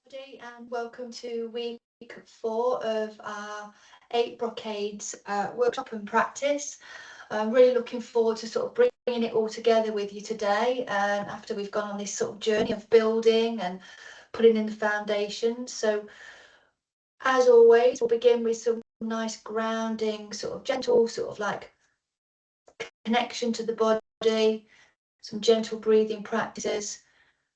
everybody, and welcome to week 4 of our 8 brocades workshop and practice. I'm really looking forward to sort of bringing it all together with you today, after we've gone on this sort of journey of building and putting in the foundations. So as always, we'll begin with some nice grounding, sort of gentle, sort of like connection to the body, some gentle breathing practices,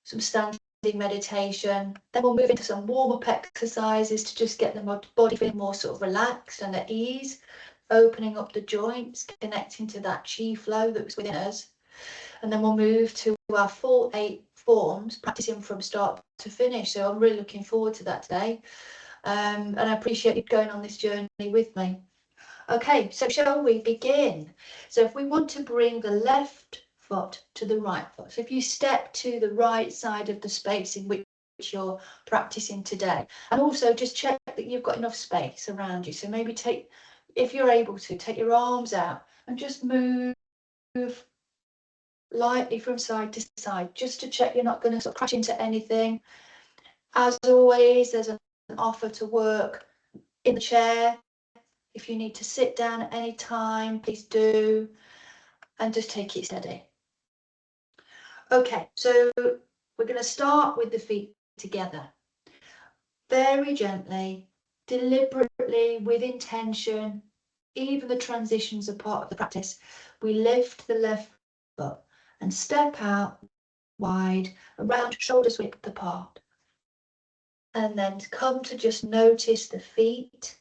some standing meditation. Then we'll move into some warm-up exercises to just get the body feeling more sort of relaxed and at ease, opening up the joints, connecting to that chi flow that was within us. And then we'll move to our full 8 forms, practicing from start to finish. So I'm really looking forward to that today. And I appreciate you going on this journey with me. Okay, so shall we begin? So if we want to bring the left foot to the right foot, so if you step to the right side of the space in which you're practicing today, and also just check that you've got enough space around you. So maybe take, if you're able to, take your arms out and just move lightly from side to side, just to check you're not going to sort of crash into anything. As always, there's an offer to work in the chair. If you need to sit down at any time, please do, and just take it steady. Okay, so we're going to start with the feet together. Very gently, deliberately, with intention, even the transitions are part of the practice. We lift the left foot and step out wide, around shoulders width apart. And then come to just notice the feet.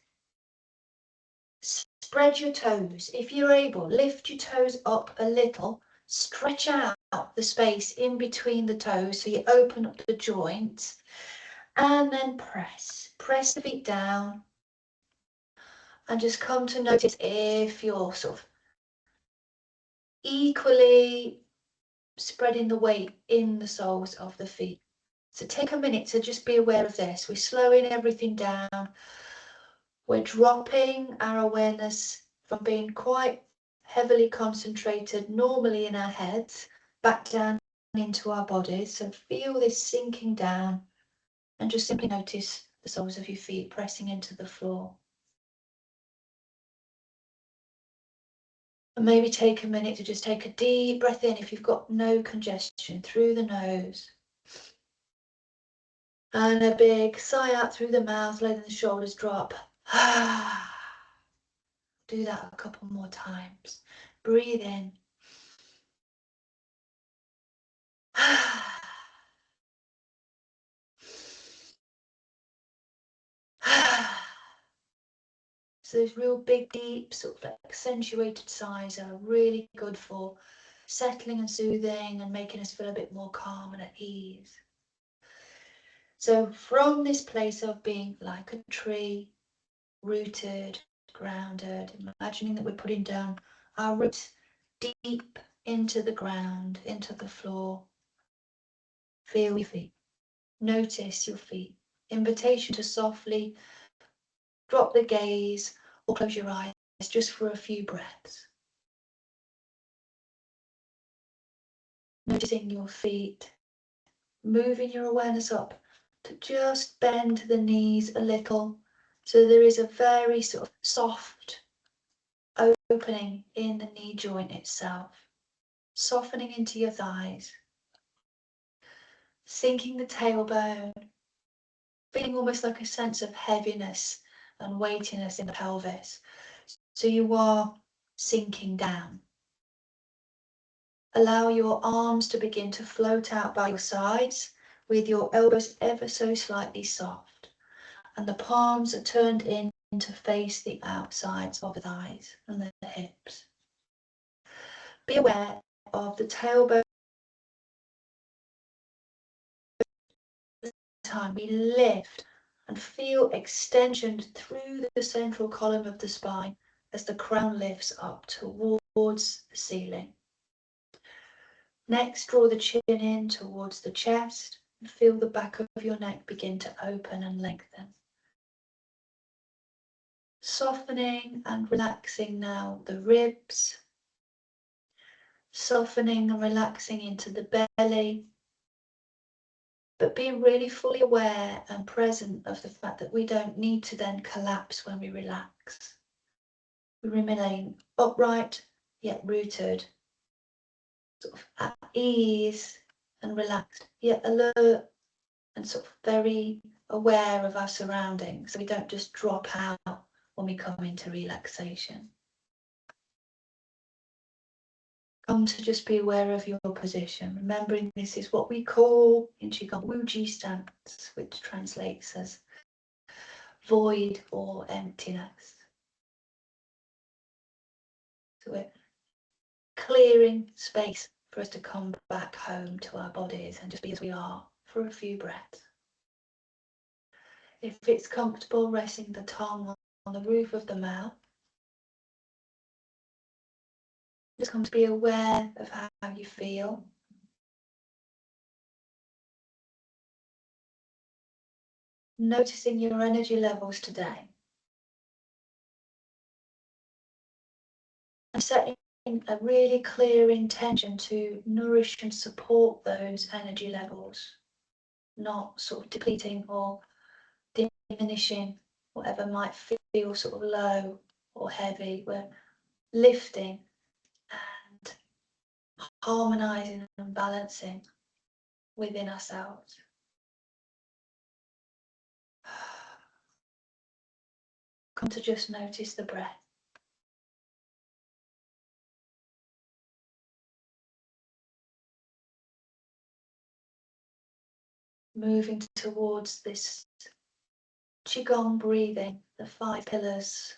Spread your toes. If you're able, lift your toes up a little. Stretch out the space in between the toes so you open up the joints. And then press the feet down. And just come to notice if you're sort of equally spreading the weight in the soles of the feet. So take a minute to just be aware of this. We're slowing everything down. We're dropping our awareness from being quite heavily concentrated normally in our heads back down into our bodies. So feel this sinking down and just simply notice the soles of your feet pressing into the floor. And maybe take a minute to just take a deep breath in if you've got no congestion through the nose. And a big sigh out through the mouth, letting the shoulders drop. Do that a couple more times. Breathe in. So those real big, deep, sort of like accentuated sighs are really good for settling and soothing and making us feel a bit more calm and at ease. So from this place of being like a tree, rooted, grounded, imagining that we're putting down our roots deep into the ground, into the floor. Feel your feet. Notice your feet. Invitation to softly drop the gaze or close your eyes just for a few breaths. Noticing your feet, moving your awareness up to just bend the knees a little. So there is a very sort of soft opening in the knee joint itself, softening into your thighs, sinking the tailbone, feeling almost like a sense of heaviness and weightiness in the pelvis. So you are sinking down. Allow your arms to begin to float out by your sides with your elbows ever so slightly soft, and the palms are turned in to face the outsides of the thighs and the hips. Be aware of the tailbone. Time we lift and feel extension through the central column of the spine as the crown lifts up towards the ceiling. Next, draw the chin in towards the chest and feel the back of your neck begin to open and lengthen. Softening and relaxing now the ribs, softening and relaxing into the belly, but being really fully aware and present of the fact that we don't need to then collapse when we relax. We remain upright yet rooted, sort of at ease and relaxed, yet alert and sort of very aware of our surroundings, so we don't just drop out when we come into relaxation. Come to just be aware of your position, remembering this is what we call in QiGong Wuji stance, which translates as void or emptiness. So we're clearing space for us to come back home to our bodies and just be as we are for a few breaths. If it's comfortable, resting the tongue on the roof of the mouth. Just come to be aware of how you feel. Noticing your energy levels today. And setting a really clear intention to nourish and support those energy levels, not sort of depleting or diminishing whatever might feel sort of low or heavy. We're lifting and harmonizing and balancing within ourselves. Come to just notice the breath. Moving towards this QiGong breathing, the 5 pillars.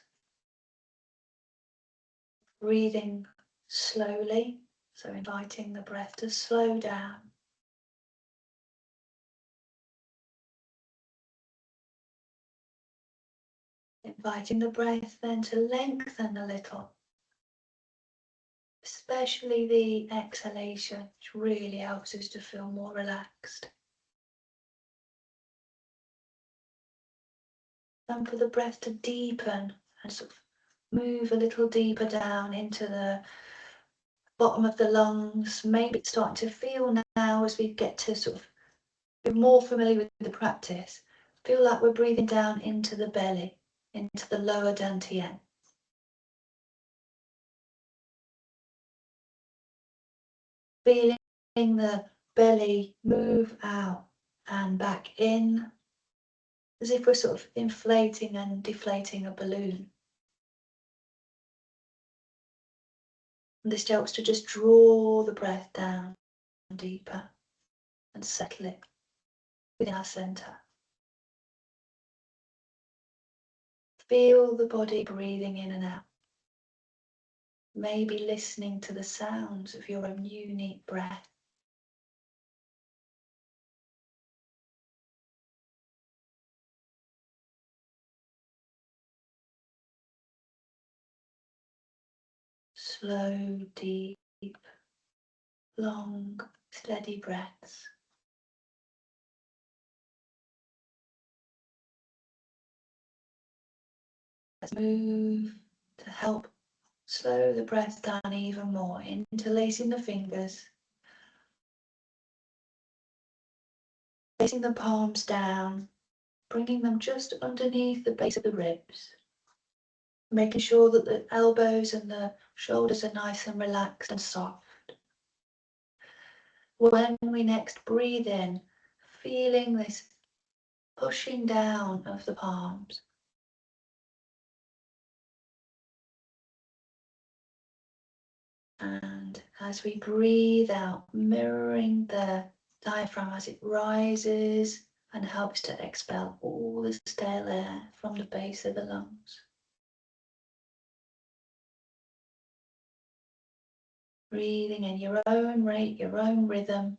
Breathing slowly, so inviting the breath to slow down. Inviting the breath then to lengthen a little, especially the exhalation, which really helps us to feel more relaxed. And for the breath to deepen and sort of move a little deeper down into the bottom of the lungs. Maybe it's starting to feel now as we get to sort of be more familiar with the practice. Feel like we're breathing down into the belly, into the lower dantian. Feeling the belly move out and back in, as if we're sort of inflating and deflating a balloon. And this helps to just draw the breath down deeper and settle it within our center. Feel the body breathing in and out. Maybe listening to the sounds of your own unique breath. Slow, deep, long, steady breaths. Let's move to help slow the breath down even more, interlacing the fingers, placing the palms down, bringing them just underneath the base of the ribs, making sure that the elbows and the shoulders are nice and relaxed and soft. When we next breathe in, feeling this pushing down of the palms. And as we breathe out, mirroring the diaphragm as it rises and helps to expel all the stale air from the base of the lungs. Breathing in your own rate, your own rhythm.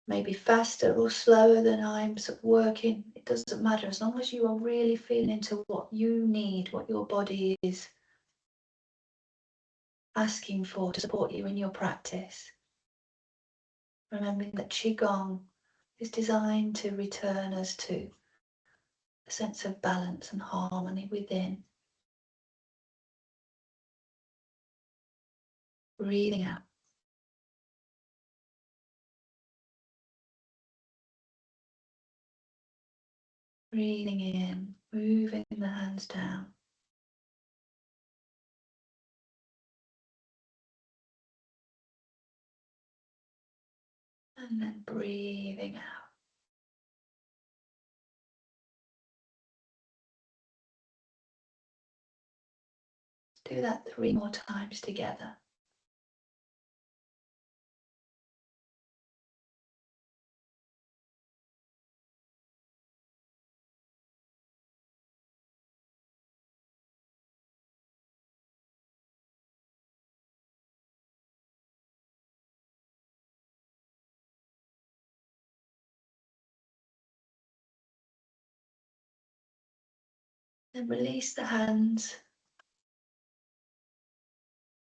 Maybe faster or slower than I'm working. It doesn't matter, as long as you are really feeling into what you need, what your body is asking for to support you in your practice. Remembering that QiGong is designed to return us to a sense of balance and harmony within. Breathing out. Breathing in, moving the hands down. And then breathing out. Do that 3 more times together. Then release the hands.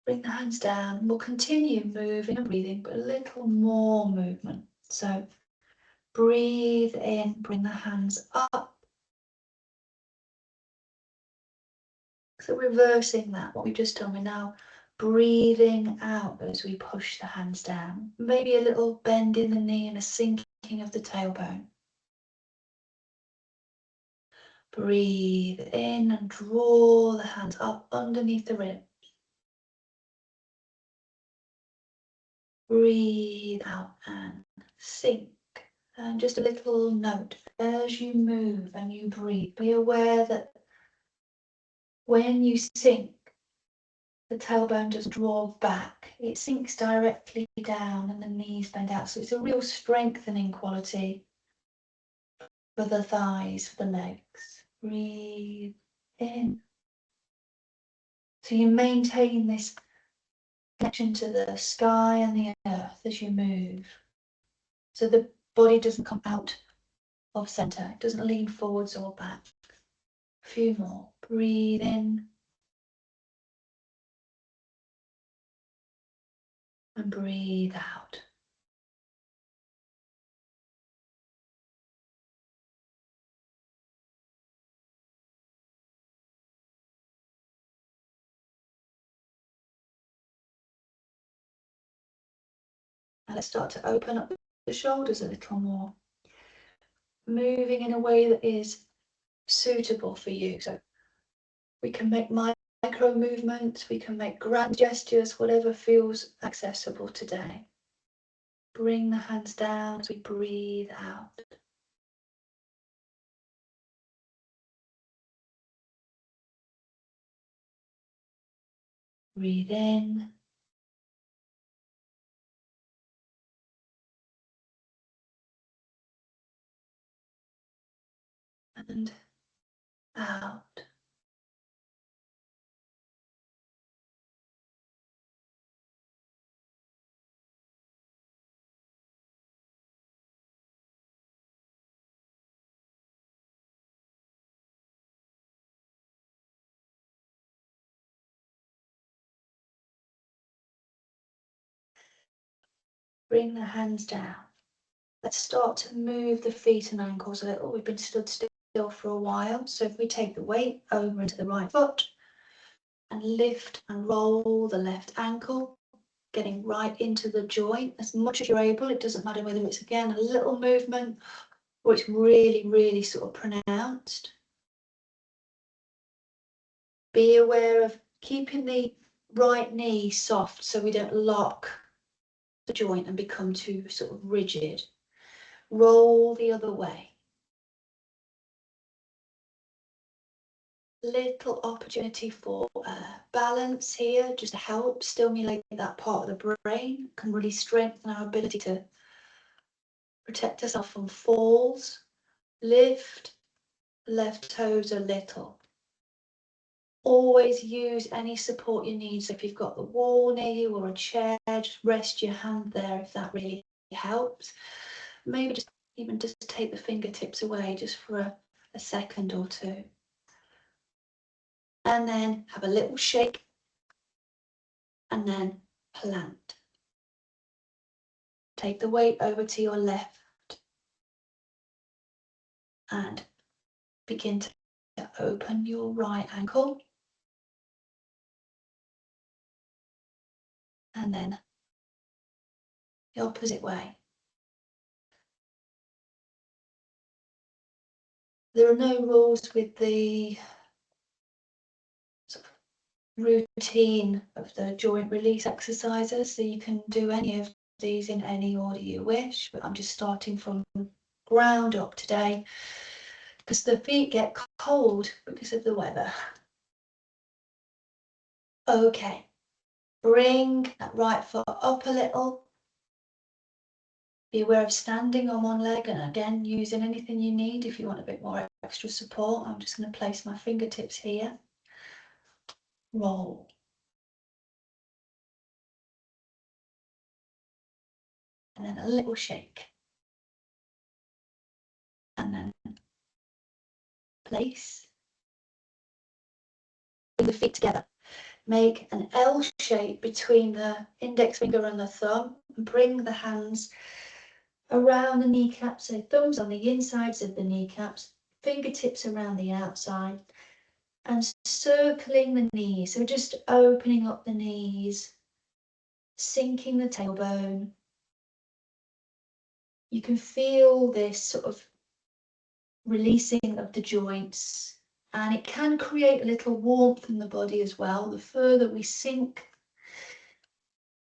Bring the hands down. We'll continue moving and breathing, but a little more movement. So breathe in, bring the hands up. So reversing that, what we've just done, we're now breathing out as we push the hands down. Maybe a little bend in the knee and a sinking of the tailbone. Breathe in and draw the hands up underneath the ribs. Breathe out and sink. And just a little note, as you move and you breathe, be aware that when you sink, the tailbone doesn't draw back. It sinks directly down and the knees bend out. So it's a real strengthening quality for the thighs, for the legs. Breathe in. So you maintain this connection to the sky and the earth as you move. So the body doesn't come out of center. It doesn't lean forwards or back. A few more. Breathe in. And breathe out. Now let's start to open up the shoulders a little more. Moving in a way that is suitable for you. So we can make micro movements, we can make grand gestures, whatever feels accessible today. Bring the hands down as we breathe out. Breathe in. And out. Bring the hands down. Let's start to move the feet and ankles a little. We've been stood still for a while. So if we take the weight over into the right foot and lift and roll the left ankle, getting right into the joint as much as you're able. It doesn't matter whether it's, again, a little movement or it's really, really sort of pronounced. Be aware of keeping the right knee soft so we don't lock the joint and become too sort of rigid. Roll the other way. Little opportunity for balance here, just to help stimulate that part of the brain, can really strengthen our ability to protect ourselves from falls. Lift left toes a little. Always use any support you need. So if you've got the wall near you or a chair, just rest your hand there if that really helps. Maybe just take the fingertips away just for a second or two. And then have a little shake and then plant. Take the weight over to your left and begin to open your right ankle. And then the opposite way. There are no rules with the sort of routine of the joint release exercises, so you can do any of these in any order you wish, but I'm just starting from ground up today because the feet get cold because of the weather. Okay, bring that right foot up a little. Be aware of standing on one leg and again using anything you need if you want a bit more extra support. I'm just going to place my fingertips here. Roll. And then a little shake. And then place. Bring the feet together. Make an L shape between the index finger and the thumb and bring the hands around the kneecaps, so thumbs on the insides of the kneecaps, fingertips around the outside, and circling the knees. So just opening up the knees, sinking the tailbone. You can feel this sort of releasing of the joints, and it can create a little warmth in the body as well. The further we sink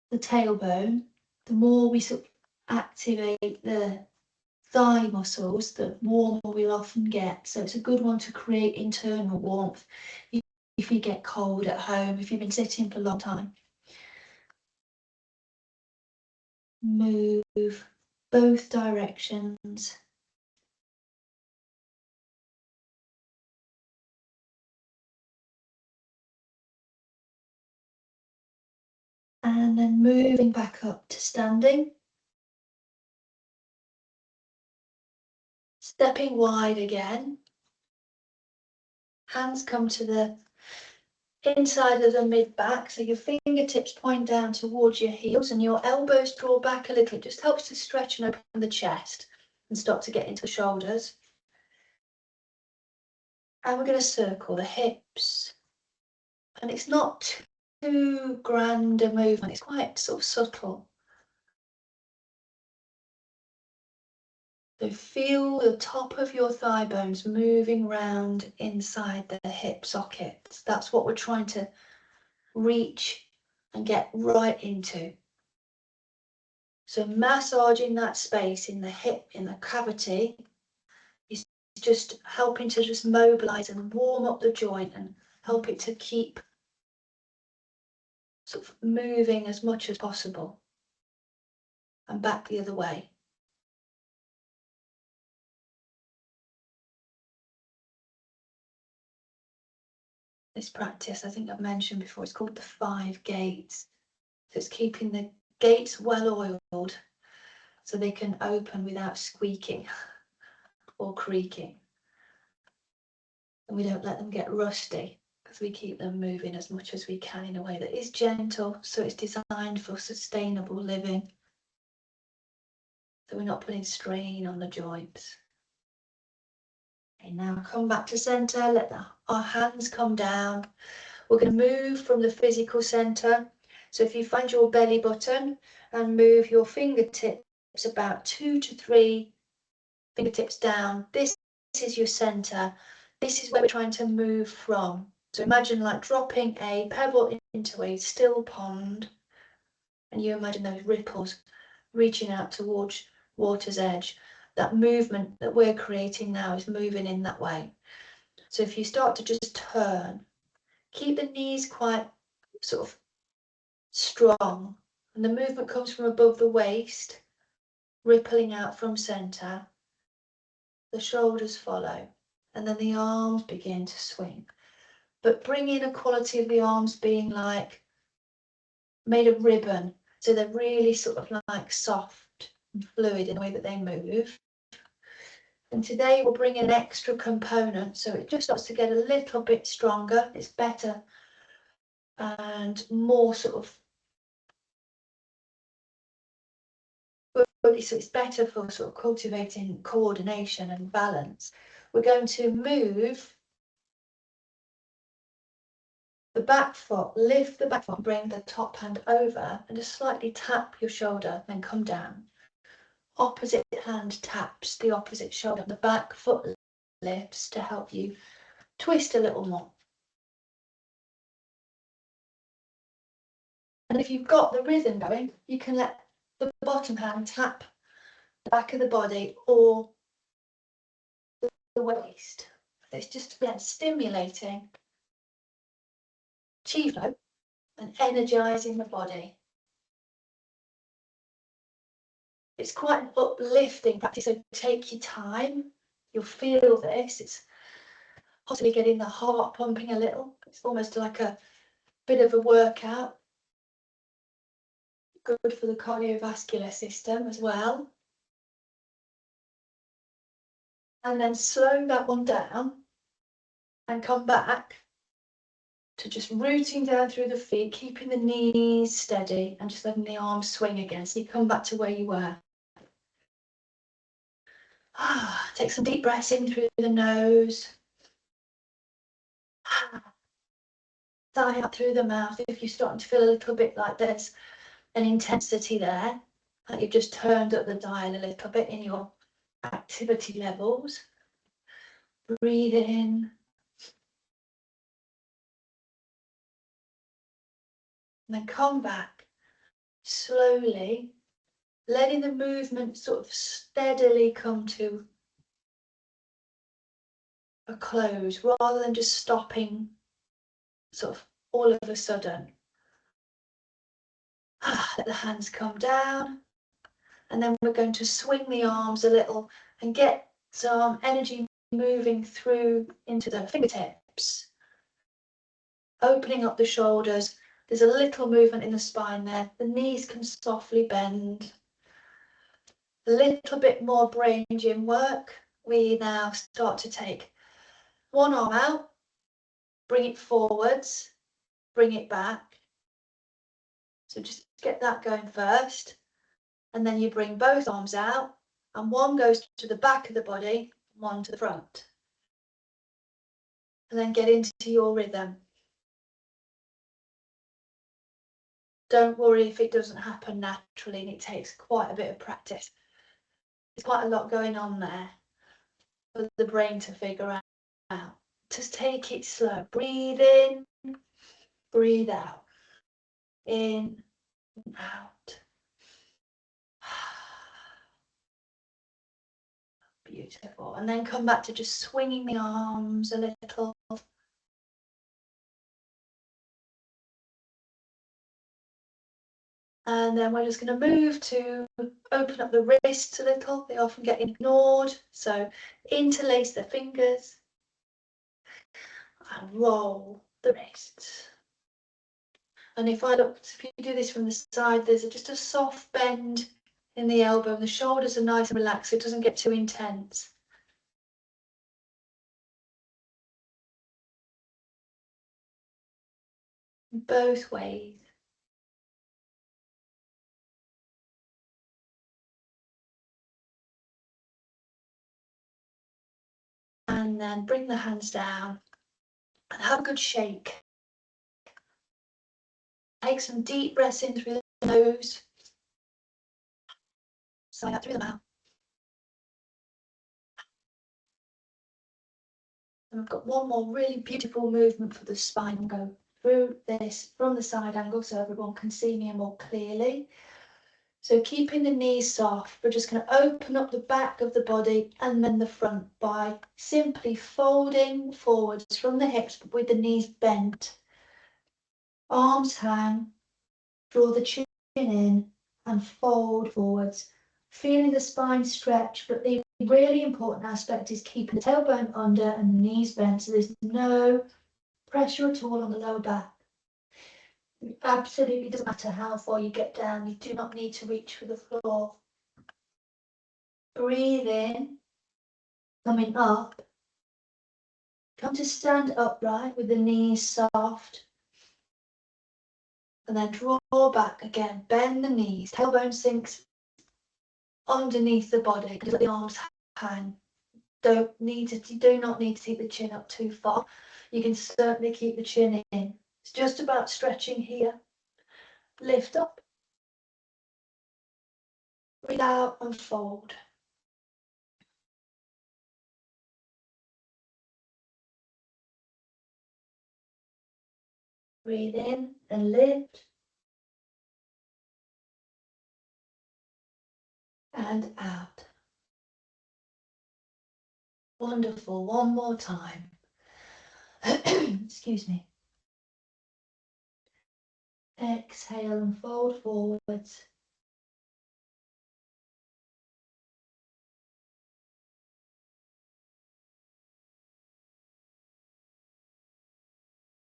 the tailbone, the more we sort of activate the thigh muscles, the warmer we'll often get. So it's a good one to create internal warmth if you get cold at home, if you've been sitting for a long time. Move both directions. And then moving back up to standing. Stepping wide again. Hands come to the inside of the mid-back, so your fingertips point down towards your heels and your elbows draw back a little. It just helps to stretch and open the chest and start to get into the shoulders. And we're going to circle the hips. And it's not too grand a movement, it's quite sort of subtle. So feel the top of your thigh bones moving round inside the hip sockets. That's what we're trying to reach and get right into. So massaging that space in the hip, in the cavity, is just helping to just mobilize and warm up the joint and help it to keep sort of moving as much as possible. And back the other way. This practice, I think I've mentioned before, it's called the 5 gates. So it's keeping the gates well oiled so they can open without squeaking or creaking. And we don't let them get rusty because we keep them moving as much as we can in a way that is gentle, so it's designed for sustainable living. So we're not putting strain on the joints. Okay, now come back to center, let our hands come down. We're going to move from the physical center. So if you find your belly button and move your fingertips about 2 to 3 fingertips down, this is your center. This is where we're trying to move from. So imagine like dropping a pebble into a still pond, and you imagine those ripples reaching out towards water's edge. That movement that we're creating now is moving in that way. So if you start to just turn, keep the knees quite sort of strong, and the movement comes from above the waist, rippling out from center. The shoulders follow, and then the arms begin to swing. But bring in a quality of the arms being like made of ribbon, so they're really sort of like soft and fluid in the way that they move. And today we'll bring in an extra component, so it just starts to get a little bit stronger. It's better and more sort of, so it's better for sort of cultivating coordination and balance. We're going to move the back foot, lift the back foot, bring the top hand over and just slightly tap your shoulder, then come down. Opposite hand taps the opposite shoulder. The back foot lifts to help you twist a little more. And if you've got the rhythm going, you can let the bottom hand tap the back of the body or the waist. It's just, yeah, stimulating chi flow and energizing the body. It's quite an uplifting practice, so take your time. You'll feel this. It's possibly getting the heart pumping a little. It's almost like a bit of a workout. Good for the cardiovascular system as well. And then slow that one down and come back to just rooting down through the feet, keeping the knees steady and just letting the arms swing again. So you come back to where you were. Take some deep breaths in through the nose. Sigh out through the mouth if you're starting to feel a little bit like there's an intensity there, like you've just turned up the dial a little bit in your activity levels. Breathe in. And then come back slowly, letting the movement sort of steadily come to a close rather than just stopping sort of all of a sudden. Let the hands come down, and then we're going to swing the arms a little and get some energy moving through into the fingertips, opening up the shoulders. There's a little movement in the spine there. The knees can softly bend. A little bit more brain gym work. We now start to take one arm out, bring it forwards, bring it back. So just get that going first. And then you bring both arms out, and one goes to the back of the body, one to the front. And then get into your rhythm. Don't worry if it doesn't happen naturally and it takes quite a bit of practice. There's quite a lot going on there for the brain to figure out. Just take it slow. Breathe in, breathe out. In, out. Beautiful. And then come back to just swinging the arms a little. And then we're just going to move to open up the wrists a little. They often get ignored. So interlace the fingers and roll the wrists. And if you do this from the side, there's just a soft bend in the elbow and the shoulders are nice and relaxed so it doesn't get too intense. Both ways. And then bring the hands down and have a good shake. Take some deep breaths in through the nose. Sigh out through the mouth. And we've got one more really beautiful movement for the spine. I'll go through this from the side angle so everyone can see me more clearly. So keeping the knees soft, we're just going to open up the back of the body and then the front by simply folding forwards from the hips but with the knees bent. Arms hang, draw the chin in and fold forwards, feeling the spine stretch, but the really important aspect is keeping the tailbone under and the knees bent so there's no pressure at all on the lower back. It absolutely doesn't matter how far you get down, you do not need to reach for the floor. Breathe in, coming up. Come to stand upright with the knees soft. And then draw back again, bend the knees, tailbone sinks underneath the body, just let the arms hang. You do not need to keep the chin up too far. You can certainly keep the chin in. It's just about stretching here. Lift up. Breathe out and fold. Breathe in and lift. And out. Wonderful. One more time. Excuse me. Exhale and fold forwards.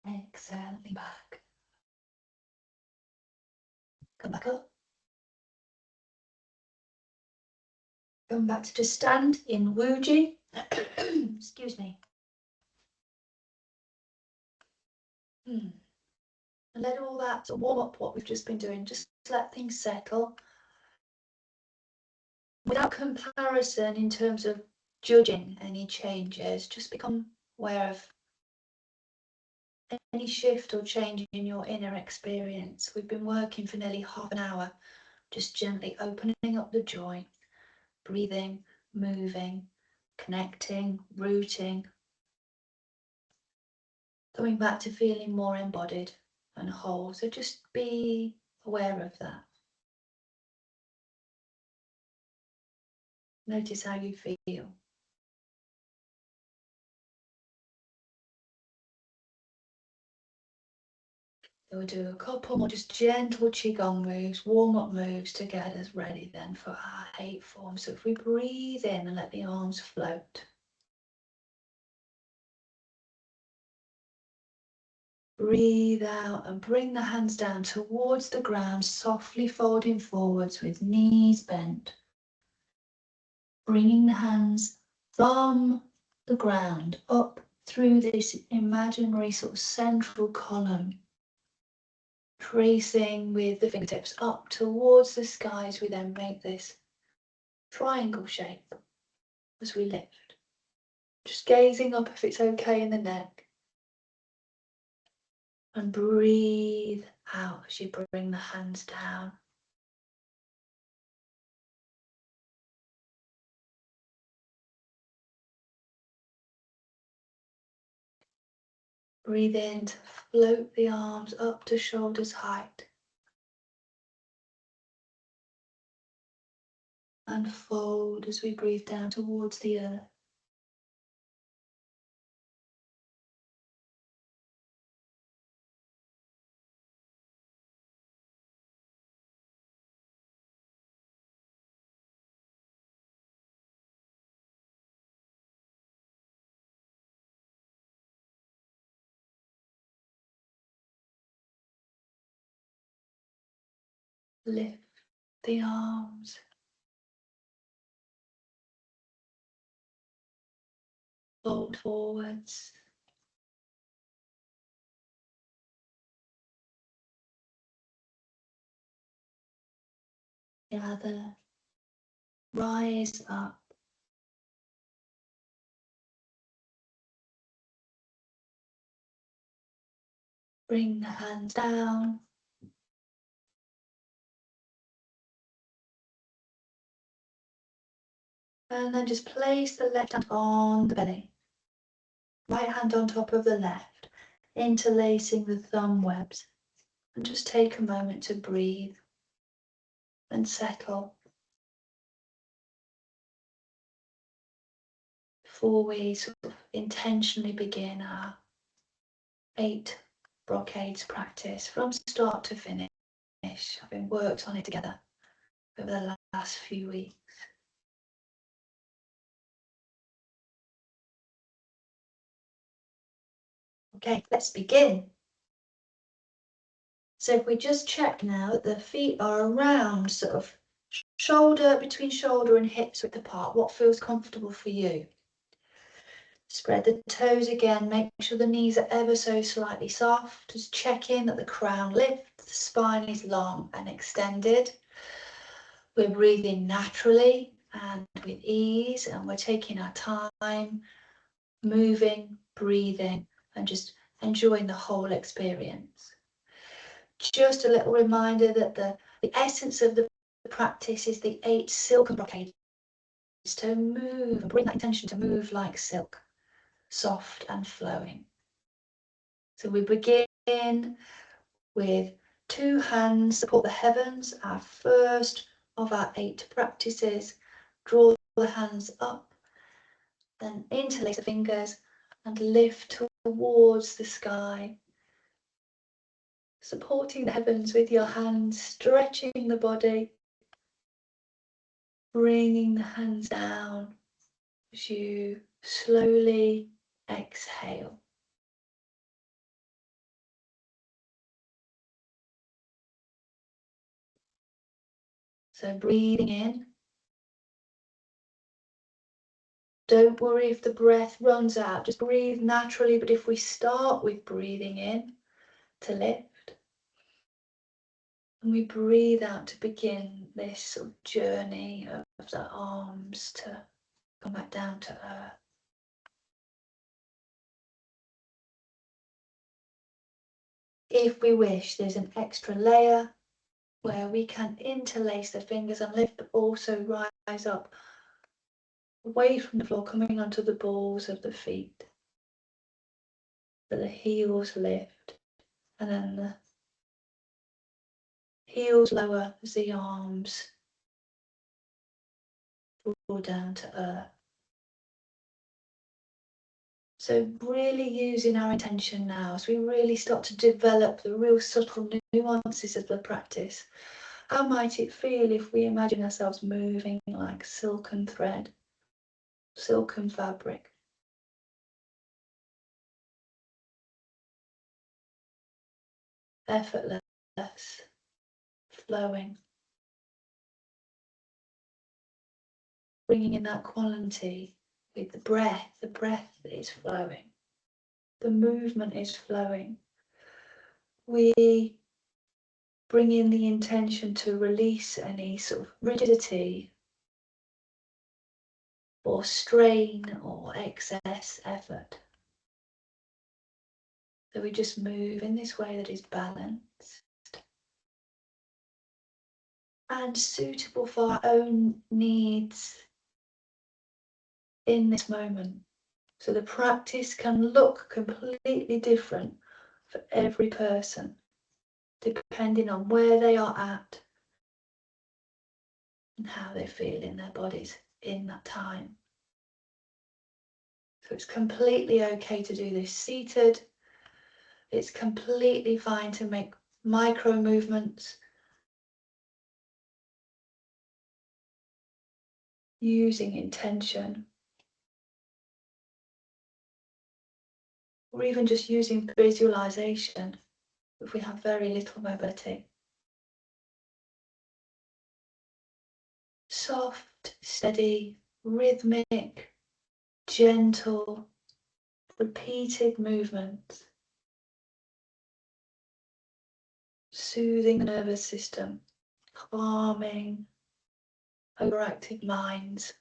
Exhale, lean back. Come back up. Come back to just stand in Wuji. Excuse me. And let all that warm up what we've just been doing. Just let things settle. Without comparison in terms of judging any changes, just become aware of any shift or change in your inner experience. We've been working for nearly half an hour, just gently opening up the joint, breathing, moving, connecting, rooting, coming back to feeling more embodied and whole. So just be aware of that. Notice how you feel. We'll do a couple more just gentle qigong moves, warm-up moves to get us ready then for our 8 form. So if we breathe in and let the arms float. Breathe out and bring the hands down towards the ground, softly folding forwards with knees bent. Bringing the hands from the ground up through this imaginary sort of central column. Tracing with the fingertips up towards the sky as we then make this triangle shape as we lift. Just gazing up if it's okay in the neck. And breathe out as you bring the hands down. Breathe in to float the arms up to shoulders height. And fold as we breathe down towards the earth. Lift the arms. Fold forwards. Gather. Rise up. Bring the hands down. And then just place the left hand on the belly. Right hand on top of the left, interlacing the thumb webs. And just take a moment to breathe and settle before we sort of intentionally begin our 8 brocades practice from start to finish, having worked on it together over the last few weeks. Okay, let's begin. So if we just check now that the feet are around sort of shoulder, between shoulder and hips width apart, what feels comfortable for you? Spread the toes again, make sure the knees are ever so slightly soft. Just check in that the crown lifts, the spine is long and extended. We're breathing naturally and with ease, and we're taking our time, moving, breathing, and just enjoying the whole experience. Just a little reminder that the essence of the practice is the 8 silken brocades, to move and bring that intention to move like silk, soft and flowing. So we begin in with 2 hands, support the heavens, our first of our 8 practices. Draw the hands up, then interlace the fingers and lift towards the sky. Supporting the heavens with your hands, stretching the body, bringing the hands down as you slowly exhale. So breathing in. Don't worry if the breath runs out, just breathe naturally. But if we start with breathing in to lift, and we breathe out to begin this sort of journey of the arms to come back down to earth. If we wish, there's an extra layer where we can interlace the fingers and lift, but also rise up away from the floor, coming onto the balls of the feet. So the heels lift, and then the heels lower as the arms fall down to earth. So really using our intention now as we really start to develop the real subtle nuances of the practice. How might it feel if we imagine ourselves moving like silken thread, silken fabric? Effortless, flowing. Bringing in that quality with the breath is flowing. The movement is flowing. We bring in the intention to release any sort of rigidity or strain or excess effort. So we just move in this way that is balanced and suitable for our own needs in this moment. So the practice can look completely different for every person, depending on where they are at and how they feel in their bodies in that time. So it's completely okay to do this seated. It's completely fine to make micro movements using intention, or even just using visualization if we have very little mobility. Soft, steady, rhythmic, gentle, repeated movements, soothing the nervous system, calming overactive minds.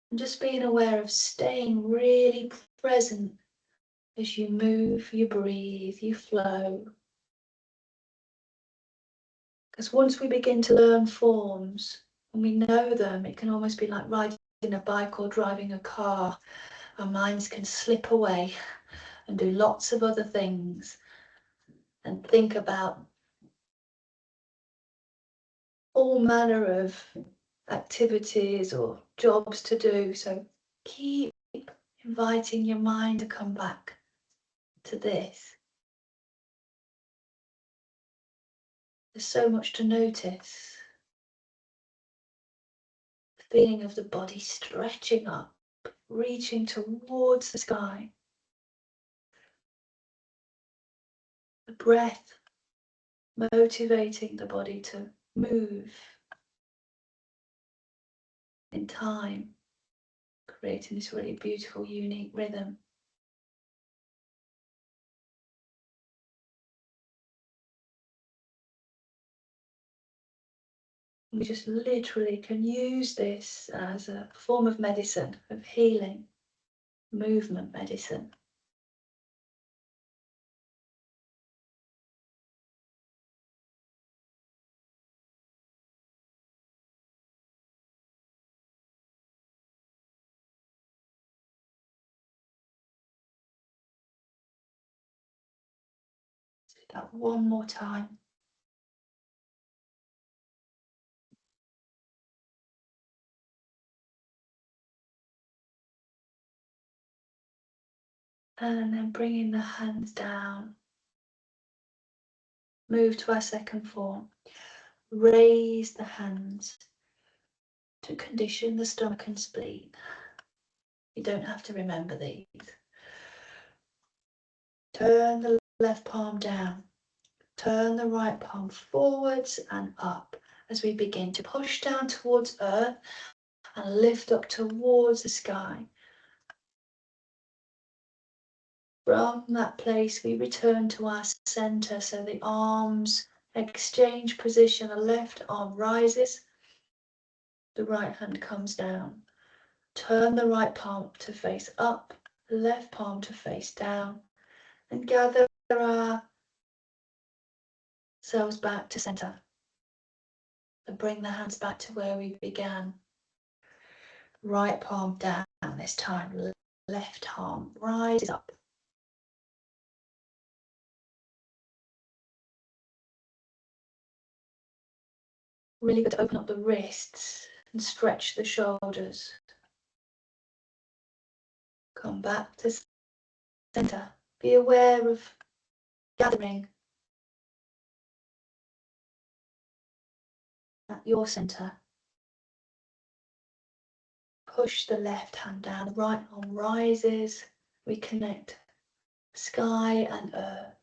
And just being aware of staying really present as you move, you breathe, you flow. Because once we begin to learn forms and we know them, it can almost be like riding a bike or driving a car. Our minds can slip away and do lots of other things and think about all manner of activities or jobs to do. So keep inviting your mind to come back to this. There's so much to notice. The feeling of the body stretching up, reaching towards the sky. The breath motivating the body to move in time, creating this really beautiful, unique rhythm. We just literally can use this as a form of medicine, of healing, movement medicine. Do that one more time. And then bringing the hands down. Move to our second form. Raise the hands to condition the stomach and spleen. You don't have to remember these. Turn the left palm down. Turn the right palm forwards and up as we begin to push down towards earth and lift up towards the sky. From that place, we return to our center, so the arms exchange position. The left arm rises, the right hand comes down. Turn the right palm to face up, the left palm to face down, and gather ourselves back to center. And bring the hands back to where we began. Right palm down this time, left arm rises up. Really good to open up the wrists and stretch the shoulders. Come back to center. Be aware of gathering at your center. Push the left hand down, the right arm rises. We connect sky and earth.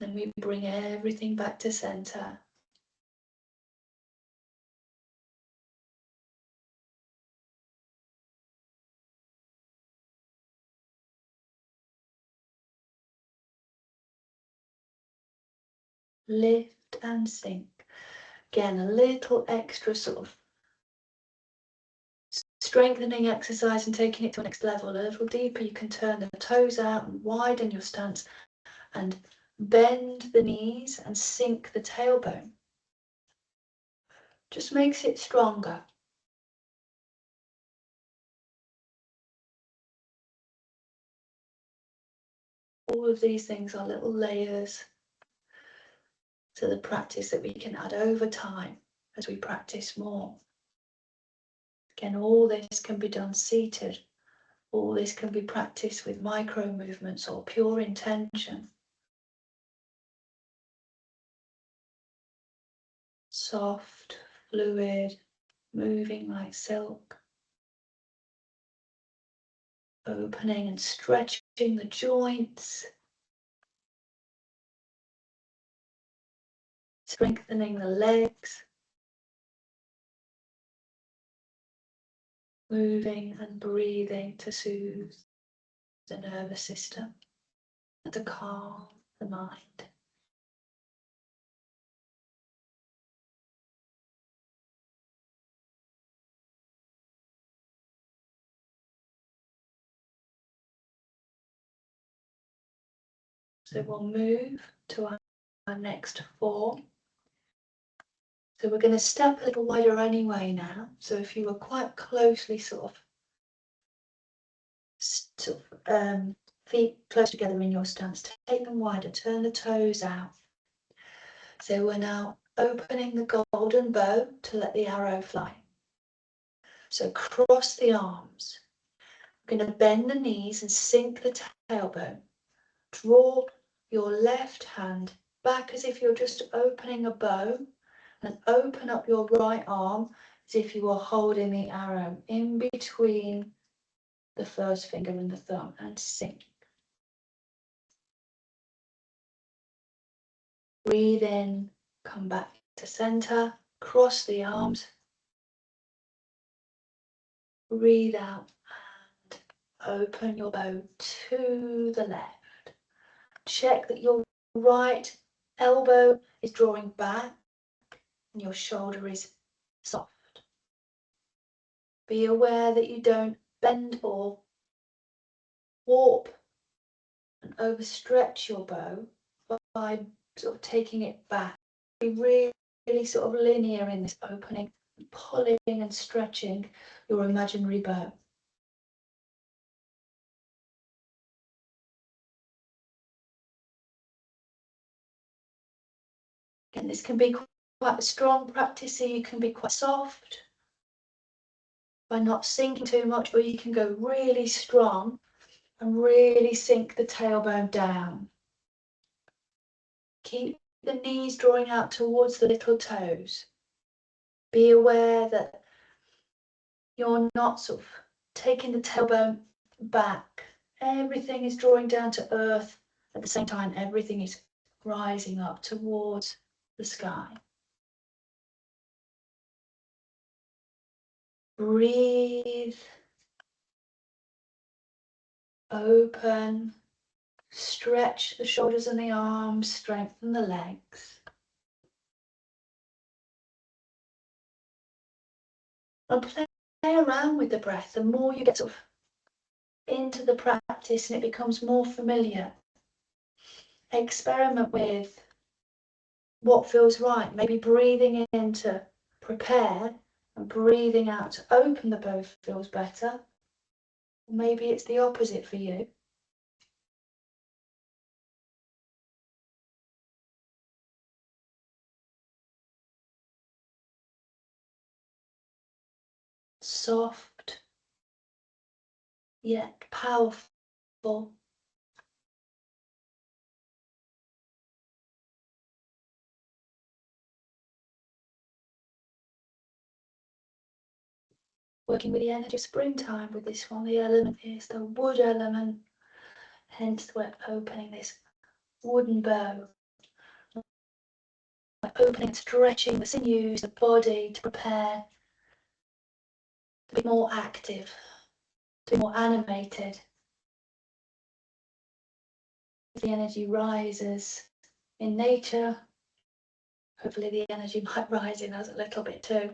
Then we bring everything back to center. Lift and sink. Again, a little extra sort of strengthening exercise and taking it to the next level. A little deeper, you can turn the toes out and widen your stance and bend the knees and sink the tailbone. Just makes it stronger. All of these things are little layers to the practice that we can add over time as we practice more. Again, all this can be done seated. All this can be practiced with micro movements or pure intention. Soft, fluid, moving like silk. Opening and stretching the joints. Strengthening the legs. Moving and breathing to soothe the nervous system and to calm the mind. So we'll move to our next form. So we're going to step a little wider anyway now. So if you were quite closely sort of feet close together in your stance, take them wider, turn the toes out. So we're now opening the golden bow to let the arrow fly. So cross the arms. We're going to bend the knees and sink the tailbone. Draw your left hand back as if you're just opening a bow, and open up your right arm as if you were holding the arrow in between the first finger and the thumb, and sink. Breathe in, come back to center, cross the arms. Breathe out and open your bow to the left. Check that your right elbow is drawing back and your shoulder is soft. Be aware that you don't bend or warp and overstretch your bow by sort of taking it back. Be really sort of linear in this opening, pulling and stretching your imaginary bow. Again, this can be quite a strong practice, so you can be quite soft by not sinking too much, or you can go really strong and really sink the tailbone down. Keep the knees drawing out towards the little toes. Be aware that you're not sort of taking the tailbone back. Everything is drawing down to earth. At the same time, everything is rising up towards the sky. Breathe. Open. Stretch the shoulders and the arms. Strengthen the legs. And play around with the breath. The more you get sort of into the practice and it becomes more familiar, experiment with what feels right. Maybe breathing in to prepare and breathing out to open the bow feels better. Maybe it's the opposite for you. Soft, yet powerful. Working with the energy of springtime with this one, the element is the wood element, hence we're opening this wooden bow. We're opening and stretching the sinews, the body to prepare to be more active, to be more animated. The energy rises in nature. Hopefully the energy might rise in us a little bit too.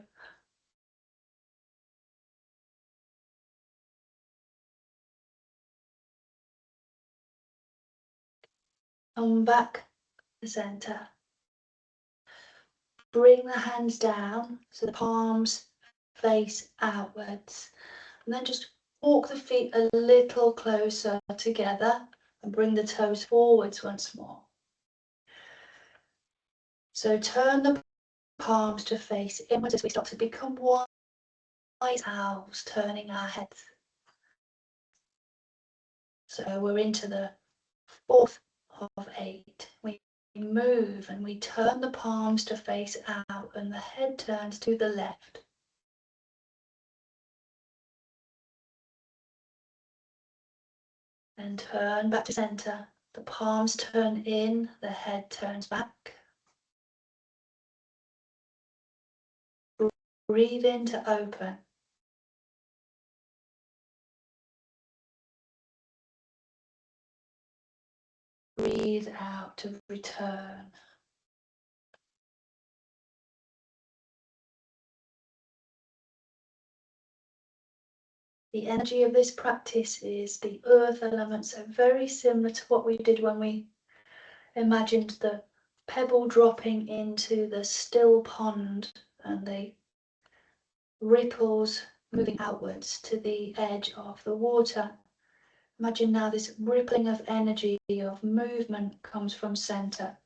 Come back to the center. Bring the hands down so the palms face outwards. And then just walk the feet a little closer together and bring the toes forwards once more. So turn the palms to face inwards as we start to become wise owls, turning our heads. So we're into the fourth of 8. We move and we turn the palms to face out and the head turns to the left. Then turn back to center. The palms turn in, the head turns back. Breathe in to open. Breathe out to return. The energy of this practice is the earth element, so very similar to what we did when we imagined the pebble dropping into the still pond and the ripples moving outwards to the edge of the water. Imagine now this rippling of energy, of movement comes from center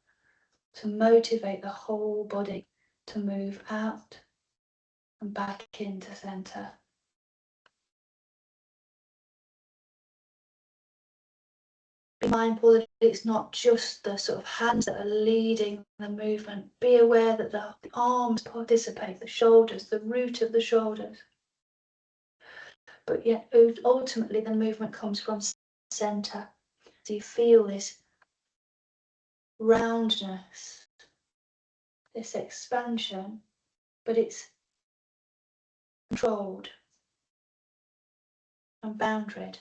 to motivate the whole body to move out and back into center. Be mindful that it's not just the sort of hands that are leading the movement. Be aware that the arms participate, the shoulders, the root of the shoulders. But yet ultimately the movement comes from center. So you feel this roundness, this expansion, but it's controlled and boundaried.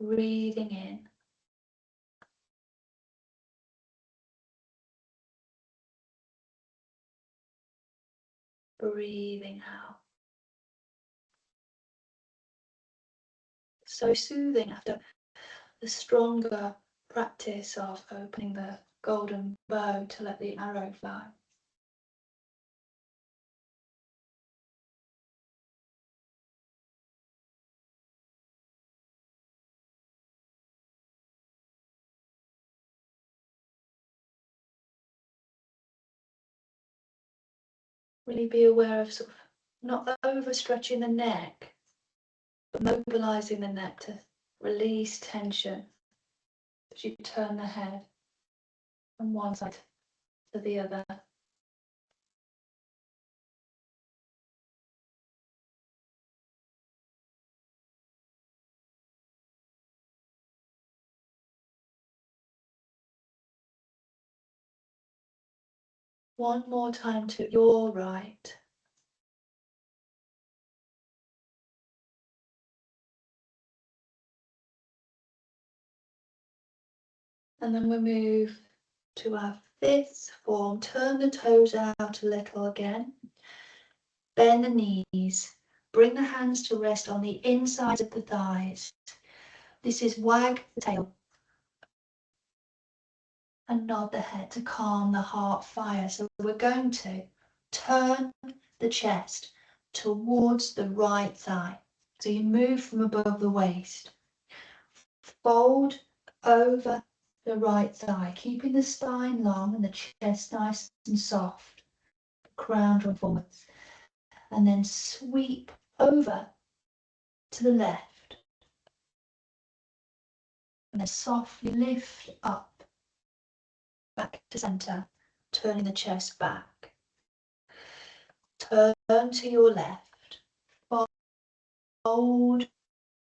Breathing in. Breathing out. So soothing after the stronger practice of opening the golden bow to let the arrow fly. Really be aware of sort of not overstretching the neck, but mobilizing the neck to release tension as you turn the head from one side to the other. One more time to your right. And then we move to our fifth form. Turn the toes out a little again. Bend the knees. Bring the hands to rest on the inside of the thighs. This is wag the tail and nod the head to calm the heart fire. So we're going to turn the chest towards the right thigh. So you move from above the waist. Fold over the right thigh, keeping the spine long and the chest nice and soft. Crown drawn forwards. And then sweep over to the left. And then softly lift up, back to center, turning the chest back. Turn to your left. Fold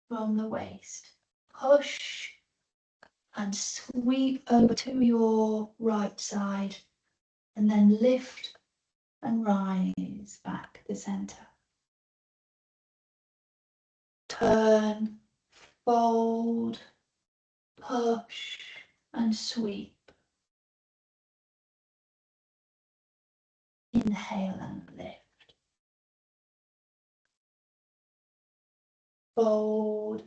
from the waist. Push and sweep over to your right side. And then lift and rise back to center. Turn, fold, push and sweep. Inhale and lift. Fold,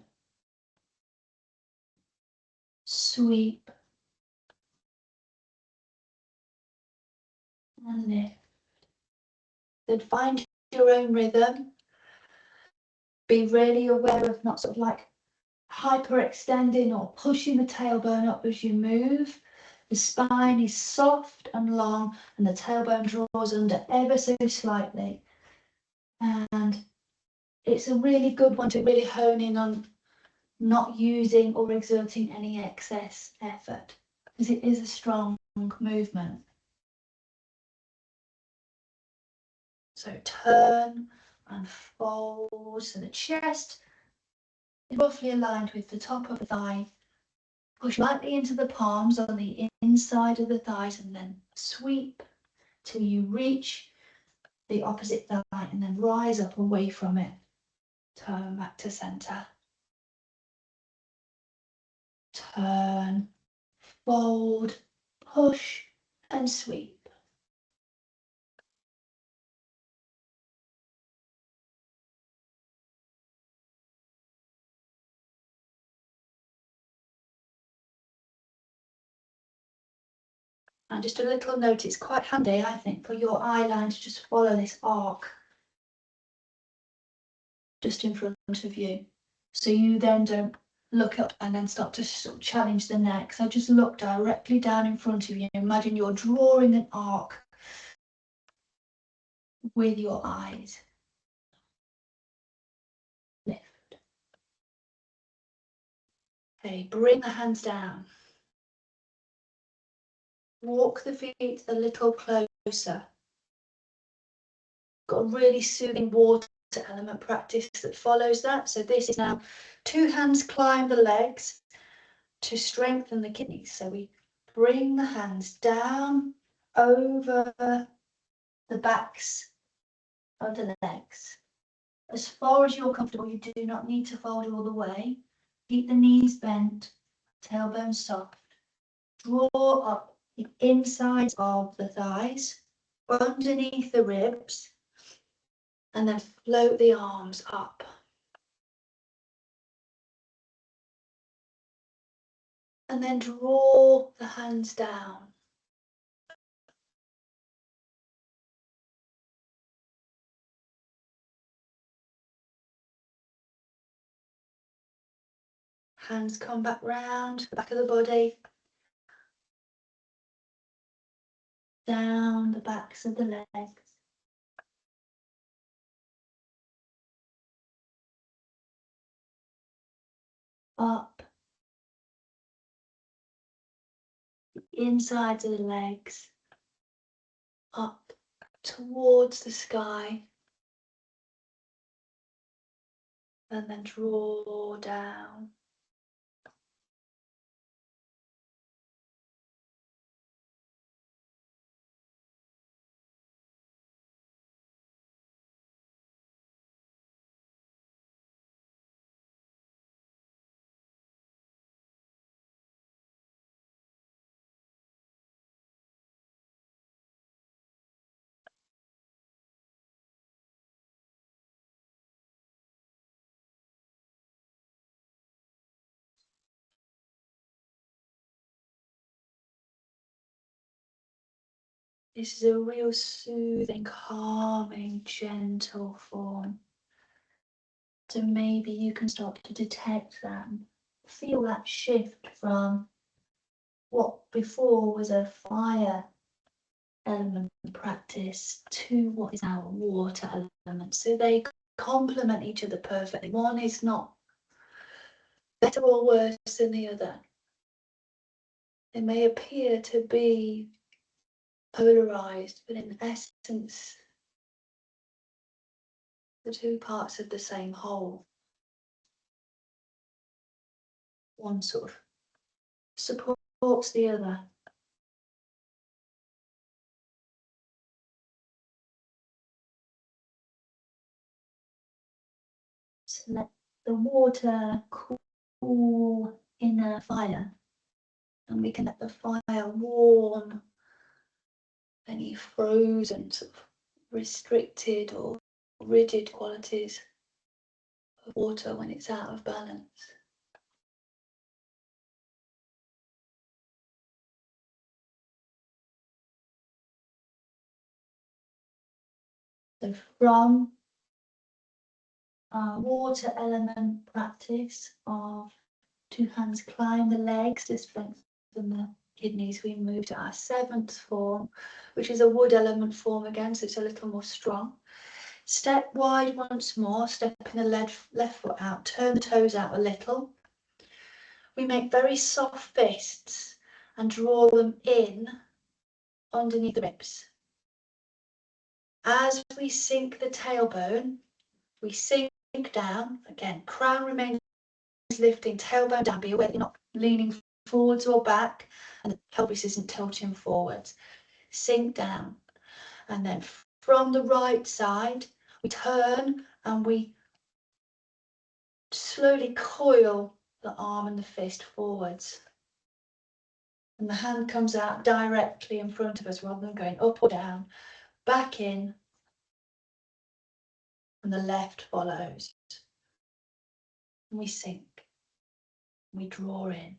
sweep and lift. Then find your own rhythm. Be really aware of not sort of like hyperextending or pushing the tailbone up as you move. The spine is soft and long and the tailbone draws under ever so slightly. And it's a really good one to really hone in on not using or exerting any excess effort, because it is a strong movement. So turn and fold, so the chest is roughly aligned with the top of the thigh. Push lightly into the palms on the inside of the thighs and then sweep till you reach the opposite thigh and then rise up away from it. Turn back to center. Turn, fold, push and sweep. And just a little note, it's quite handy, I think, for your eye line to just follow this arc just in front of you. So you then don't look up and then start to sort of challenge the neck. So just look directly down in front of you. Imagine you're drawing an arc with your eyes. Lift. Okay, bring the hands down. Walk the feet a little closer. Got a really soothing water element practice that follows that. So this is now 2 hands climb the legs to strengthen the kidneys. So we bring the hands down over the backs of the legs. As far as you're comfortable, you do not need to fold all the way. Keep the knees bent, tailbone soft. Draw up the insides of the thighs, underneath the ribs, and then float the arms up. And then draw the hands down. Hands come back round the back of the body, down the backs of the legs. up the insides of the legs, up towards the sky, and then draw down. This is a real soothing, calming, gentle form. So maybe you can start to detect that, feel that shift from what before was a fire element practice to what is now a water element. So they complement each other perfectly. One is not better or worse than the other. They may appear to be polarized, but in essence, the two parts of the same whole. One sort of supports the other. So let the water cool in a fire, and we can let the fire warm any frozen, sort of restricted or rigid qualities of water when it's out of balance. So from our water element practice of two hands climb the legs to strengthen the kidneys, we move to our seventh form, which is a wood element form again, so it's a little more strong. Step wide once more, stepping the left foot out, turn the toes out a little. We make very soft fists and draw them in underneath the ribs. As we sink the tailbone, we sink down, again, crown remains lifting, tailbone down, be aware that you're not leaning forwards or back and the pelvis isn't tilting forwards. Sink down, and then from the right side, we turn and we slowly coil the arm and the fist forwards. And the hand comes out directly in front of us rather than going up or down, back in, and the left follows. And we sink, we draw in.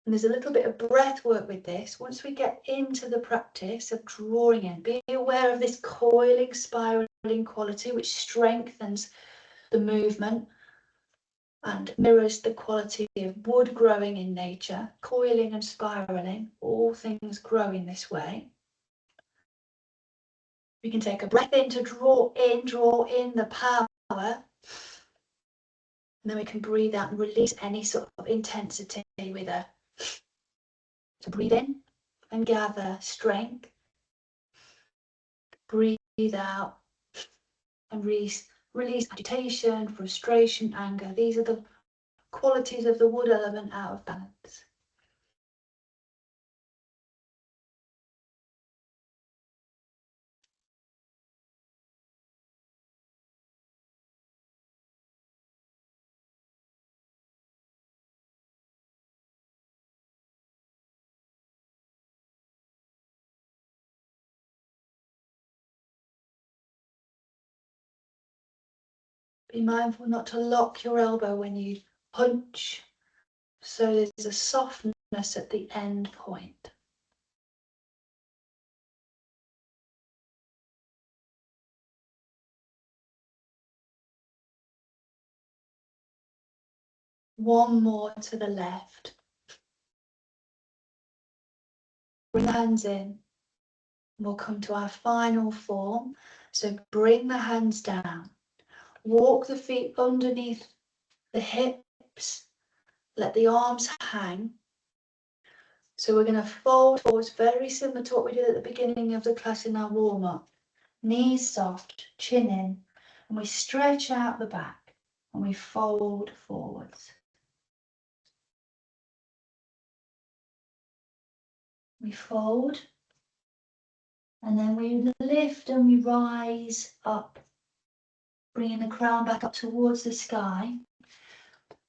And there's a little bit of breath work with this. Once we get into the practice of drawing in, be aware of this coiling, spiraling quality, which strengthens the movement and mirrors the quality of wood growing in nature, coiling and spiraling, all things growing this way. We can take a breath in to draw in the power, and then we can breathe out and release any sort of intensity with a. So breathe in and gather strength. Breathe out and release agitation, frustration, anger. These are the qualities of the wood element out of balance. Be mindful not to lock your elbow when you punch, so there's a softness at the end point. One more to the left. Bring the hands in. We'll come to our final form. So bring the hands down. Walk the feet underneath the hips, let the arms hang. So we're going to fold forwards, very similar to what we did at the beginning of the class in our warm-up. Knees soft, chin in, and we stretch out the back and we fold forwards. We fold, and then we lift and we rise up, bringing the crown back up towards the sky.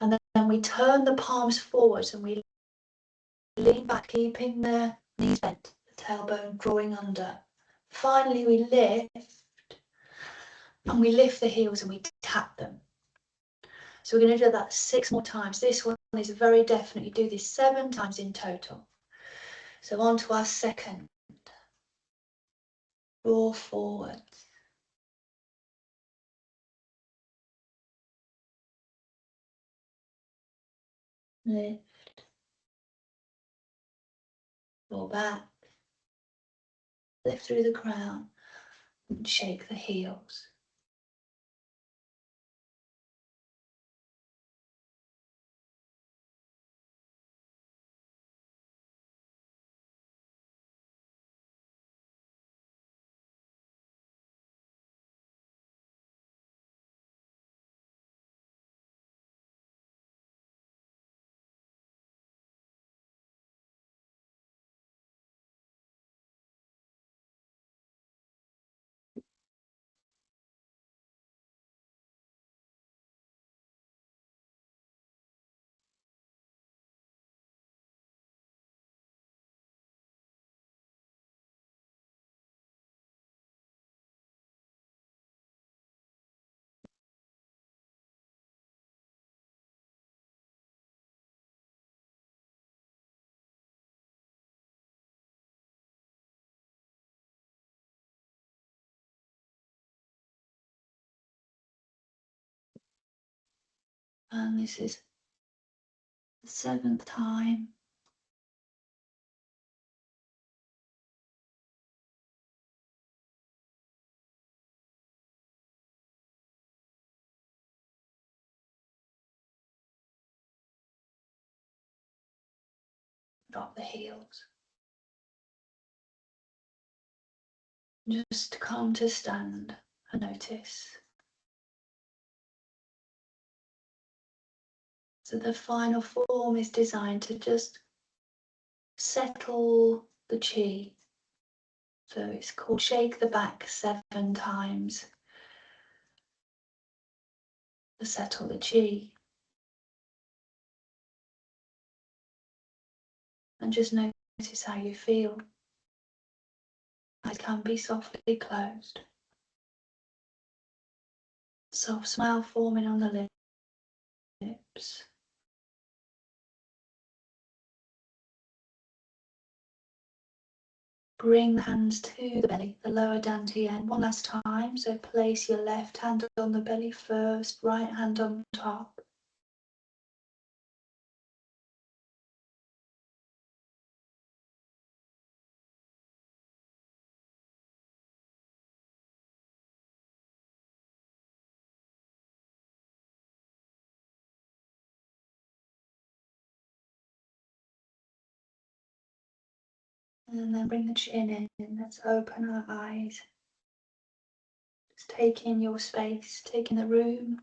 And then we turn the palms forwards and we lean back, keeping the knees bent, the tailbone drawing under. Finally, we lift, and we lift the heels and we tap them. So we're going to do that 6 more times. This one is very definite. You do this 7 times in total. So on to our second. Draw forward. Lift. Draw back. Lift through the crown and shake the heels. And this is the 7th time. Drop the heels. Just come to stand and notice. So the final form is designed to just settle the chi. So it's called shake the back 7 times to settle the chi. And just notice how you feel. Eyes can be softly closed. Soft smile forming on the lips. Bring the hands to the belly, the lower dantian. One last time. So place your left hand on the belly first, right hand on top. And then bring the chin in. Let's open our eyes. Just take in your space, take in the room.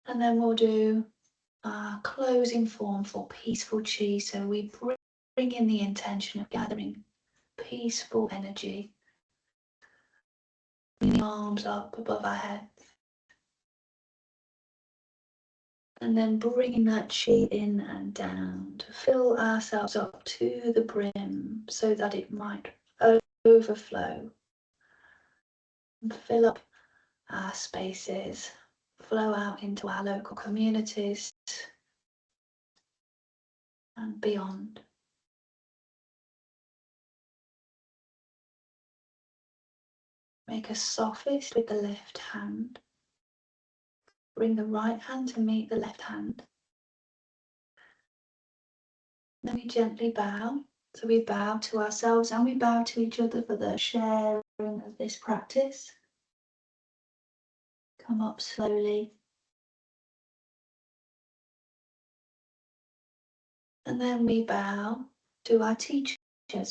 And then we'll do our closing form for peaceful chi. So we bring in the intention of gathering peaceful energy. Bring the arms up above our heads. And then bringing that chi in and down to fill ourselves up to the brim so that it might overflow and fill up our spaces, flow out into our local communities and beyond. Make a soft fist with the left hand. Bring the right hand to meet the left hand. Then we gently bow. So we bow to ourselves and we bow to each other for the sharing of this practice. Come up slowly And then we bow to our teachers,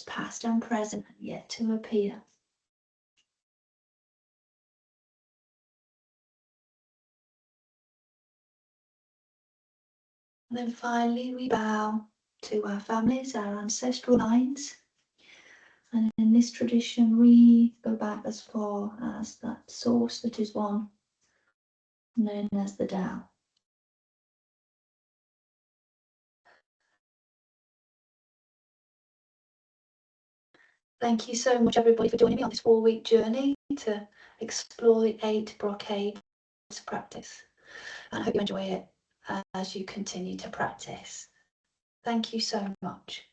past and present, and yet to appear. And then finally we bow to our families, our ancestral lines. And in this tradition, we go back as far as that source that is one, known as the Tao. Thank you so much, everybody, for joining me on this 4-week journey to explore the 8 brocades practice. And I hope you enjoy it as you continue to practice. Thank you so much.